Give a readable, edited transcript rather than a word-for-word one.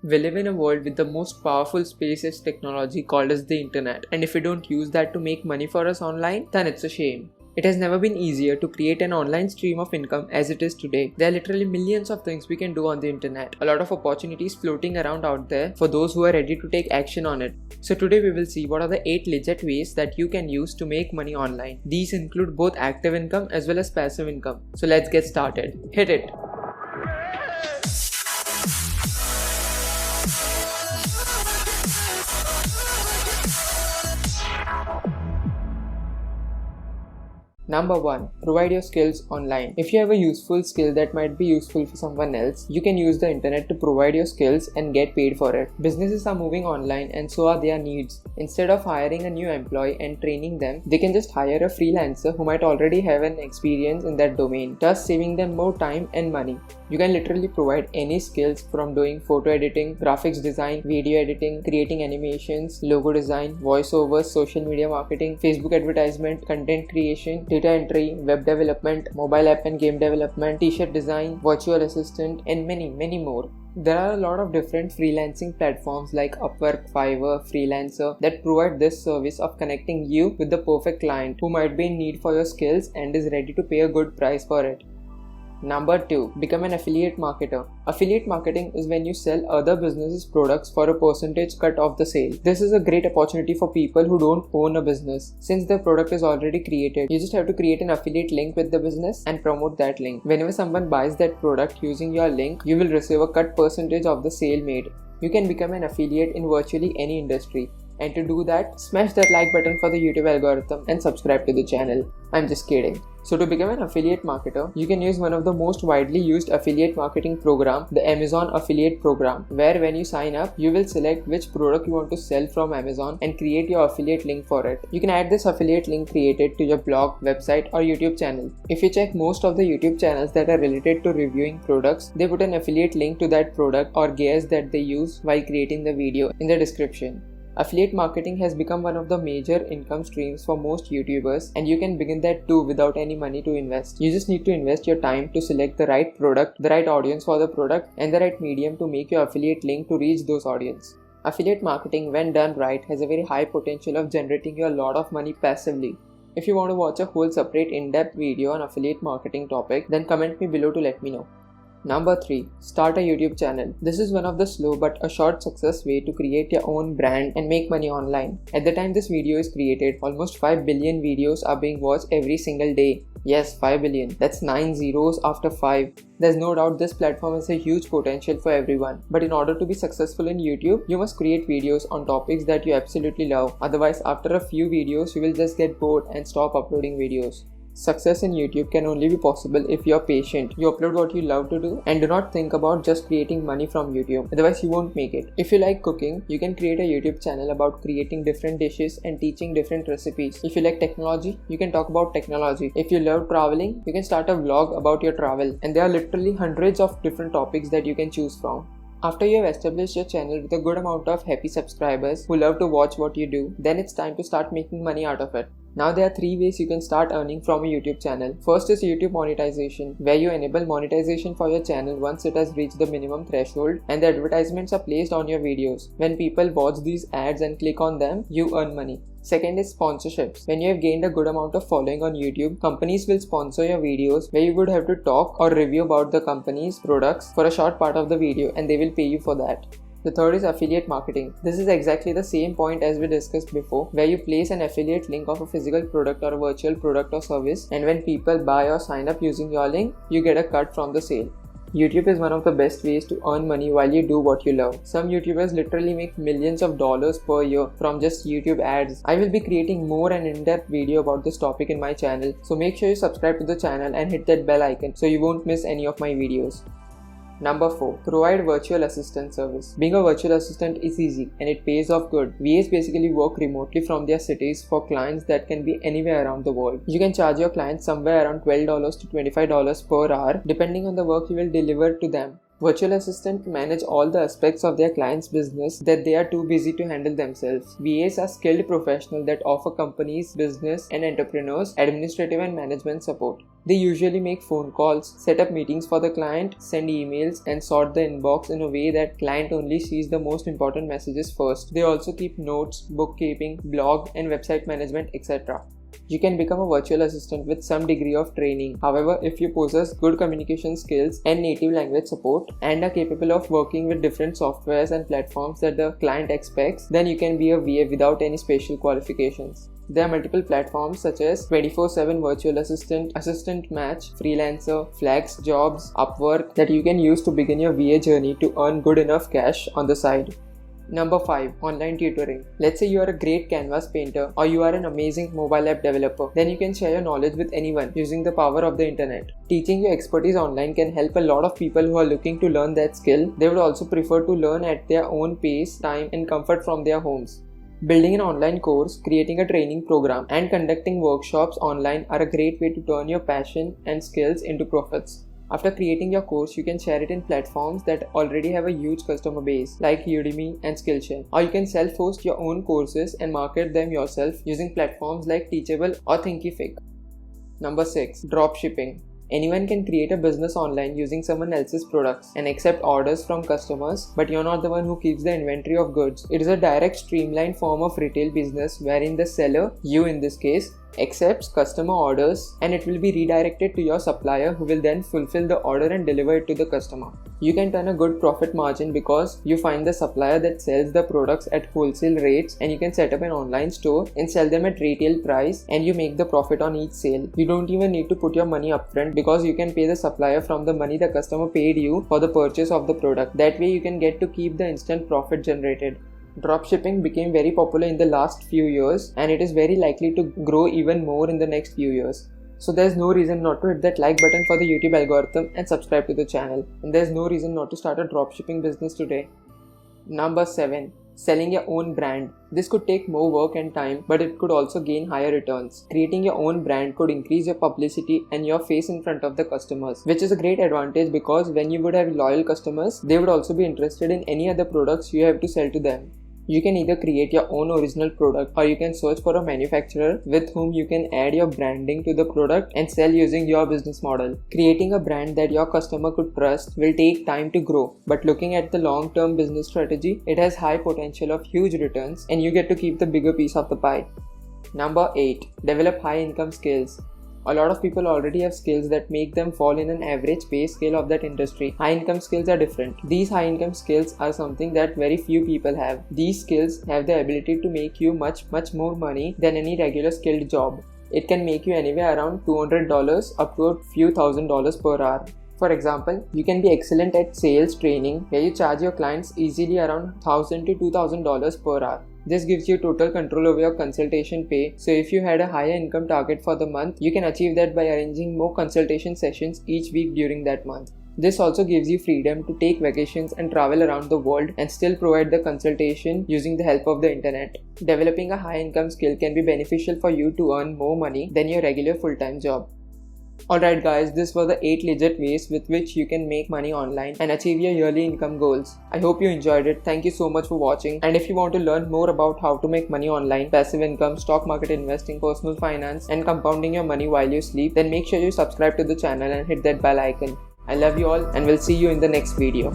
We live in a world with the most powerful space-age technology called as the internet, and if we don't use that to make money for us online, then it's a shame. It has never been easier to create an online stream of income as it is today. There are literally millions of things we can do on the internet, a lot of opportunities floating around out there for those who are ready to take action on it. So today we will see what are the 8 legit ways that you can use to make money online. These include both active income as well as passive income. So let's get started. Hit it! Number 1. Provide your skills online. If you have a useful skill that might be useful for someone else, you can use the internet to provide your skills and get paid for it. Businesses are moving online and so are their needs. Instead of hiring a new employee and training them, they can just hire a freelancer who might already have an experience in that domain, thus saving them more time and money. You can literally provide any skills from doing photo editing, graphics design, video editing, creating animations, logo design, voiceovers, social media marketing, Facebook advertisement, content creation, data entry, web development, mobile app and game development, t-shirt design, virtual assistant, and many more. There are a lot of different freelancing platforms like Upwork, Fiverr, Freelancer that provide this service of connecting you with the perfect client who might be in need for your skills and is ready to pay a good price for it. Number 2. Become an affiliate marketer. Affiliate marketing is when you sell other businesses' products for a percentage cut of the sale. This is a great opportunity for people who don't own a business. Since their product is already created, you just have to create an affiliate link with the business and promote that link. Whenever someone buys that product using your link, you will receive a cut percentage of the sale made. You can become an affiliate in virtually any industry. And to do that, smash that like button for the YouTube algorithm and subscribe to the channel. I'm just kidding. So to become an affiliate marketer, you can use one of the most widely used affiliate marketing program, the Amazon affiliate program, where when you sign up, you will select which product you want to sell from Amazon and create your affiliate link for it. You can add this affiliate link created to your blog, website or YouTube channel. If you check most of the YouTube channels that are related to reviewing products, they put an affiliate link to that product or gears that they use while creating the video in the description. Affiliate marketing has become one of the major income streams for most YouTubers, and you can begin that too without any money to invest. You just need to invest your time to select the right product, the right audience for the product, and the right medium to make your affiliate link to reach those audience. Affiliate marketing, when done right, has a very high potential of generating you a lot of money passively. If you want to watch a whole separate in-depth video on affiliate marketing topic, then comment me below to let me know. Number 3. Start a YouTube channel. This is one of the slow but a short success way to create your own brand and make money online. At the time this video is created, almost 5 billion videos are being watched every single day. Yes, 5 billion. That's 9 zeros after 5. There's no doubt this platform has a huge potential for everyone. But in order to be successful in YouTube, you must create videos on topics that you absolutely love. Otherwise, after a few videos, you will just get bored and stop uploading videos. Success in YouTube can only be possible if you're patient, you upload what you love to do, and do not think about just creating money from YouTube. Otherwise, you won't make it. If you like cooking, you can create a YouTube channel about creating different dishes and teaching different recipes. If you like technology, you can talk about technology. If you love traveling, you can start a vlog about your travel. And there are literally hundreds of different topics that you can choose from. After you have established your channel with a good amount of happy subscribers who love to watch what you do, then it's time to start making money out of it. Now there are 3 ways you can start earning from a YouTube channel. First is YouTube monetization, where you enable monetization for your channel once it has reached the minimum threshold and the advertisements are placed on your videos. When people watch these ads and click on them, you earn money. Second is sponsorships. When you have gained a good amount of following on YouTube, companies will sponsor your videos where you would have to talk or review about the company's products for a short part of the video and they will pay you for that. The third is affiliate marketing. This is exactly the same point as we discussed before, where you place an affiliate link of a physical product or a virtual product or service, and when people buy or sign up using your link, you get a cut from the sale. YouTube is one of the best ways to earn money while you do what you love. Some YouTubers literally make millions of dollars per year from just YouTube ads. I will be creating more an in-depth video about this topic in my channel, so make sure you subscribe to the channel and hit that bell icon so you won't miss any of my videos. Number 4. Provide virtual assistant service. Being a virtual assistant is easy and it pays off good. VAs basically work remotely from their cities for clients that can be anywhere around the world. You can charge your clients somewhere around $12 to $25 per hour depending on the work you will deliver to them. Virtual assistants manage all the aspects of their client's business that they are too busy to handle themselves. VAs are skilled professionals that offer companies, business, and entrepreneurs administrative and management support. They usually make phone calls, set up meetings for the client, send emails, and sort the inbox in a way that client only sees the most important messages first. They also keep notes, bookkeeping, blog, and website management, etc. You can become a virtual assistant with some degree of training. However, if you possess good communication skills and native language support and are capable of working with different softwares and platforms that the client expects, then you can be a VA without any special qualifications. There are multiple platforms such as 24/7 Virtual Assistant, Assistant Match, Freelancer, Flex, Jobs, Upwork that you can use to begin your VA journey to earn good enough cash on the side. Number 5. Online tutoring. Let's say you are a great canvas painter or you are an amazing mobile app developer. Then you can share your knowledge with anyone using the power of the internet. Teaching your expertise online can help a lot of people who are looking to learn that skill. They would also prefer to learn at their own pace, time, and comfort from their homes. Building an online course, creating a training program, and conducting workshops online are a great way to turn your passion and skills into profits. After creating your course, you can share it in platforms that already have a huge customer base like Udemy and Skillshare. Or you can self-host your own courses and market them yourself using platforms like Teachable or Thinkific. Number 6. Dropshipping. Anyone can create a business online using someone else's products and accept orders from customers, but you're not the one who keeps the inventory of goods. It is a direct, streamlined form of retail business wherein the seller, you in this case, accepts customer orders and it will be redirected to your supplier who will then fulfill the order and deliver it to the customer. You can turn a good profit margin because you find the supplier that sells the products at wholesale rates and you can set up an online store and sell them at retail price and you make the profit on each sale. You don't even need to put your money upfront because you can pay the supplier from the money the customer paid you for the purchase of the product. That way you can get to keep the instant profit generated. Dropshipping became very popular in the last few years and it is very likely to grow even more in the next few years. So there's no reason not to hit that like button for the YouTube algorithm and subscribe to the channel. And there's no reason not to start a dropshipping business today. Number 7. Selling your own brand. This could take more work and time, but it could also gain higher returns. Creating your own brand could increase your publicity and your face in front of the customers, which is a great advantage because when you would have loyal customers, they would also be interested in any other products you have to sell to them. You can either create your own original product or you can search for a manufacturer with whom you can add your branding to the product and sell using your business model. Creating a brand that your customer could trust will take time to grow, but looking at the long-term business strategy, it has high potential of huge returns and you get to keep the bigger piece of the pie. Number 8. Develop high-income skills. A lot of people already have skills that make them fall in an average pay scale of that industry. High income skills are different. These high income skills are something that very few people have. These skills have the ability to make you much more money than any regular skilled job. It can make you anywhere around $200 up to a few $1,000s per hour. For example, you can be excellent at sales training where you charge your clients easily around $1,000 to $2,000 per hour. This gives you total control over your consultation pay, so if you had a higher income target for the month, you can achieve that by arranging more consultation sessions each week during that month. This also gives you freedom to take vacations and travel around the world and still provide the consultation using the help of the internet. Developing a high income skill can be beneficial for you to earn more money than your regular full-time job. Alright guys, this were the 8 legit ways with which you can make money online and achieve your yearly income goals. I hope you enjoyed it. Thank you so much for watching, and if you want to learn more about how to make money online, passive income, stock market investing, personal finance and compounding your money while you sleep, then make sure you subscribe to the channel and hit that bell icon. I love you all and we'll see you in the next video.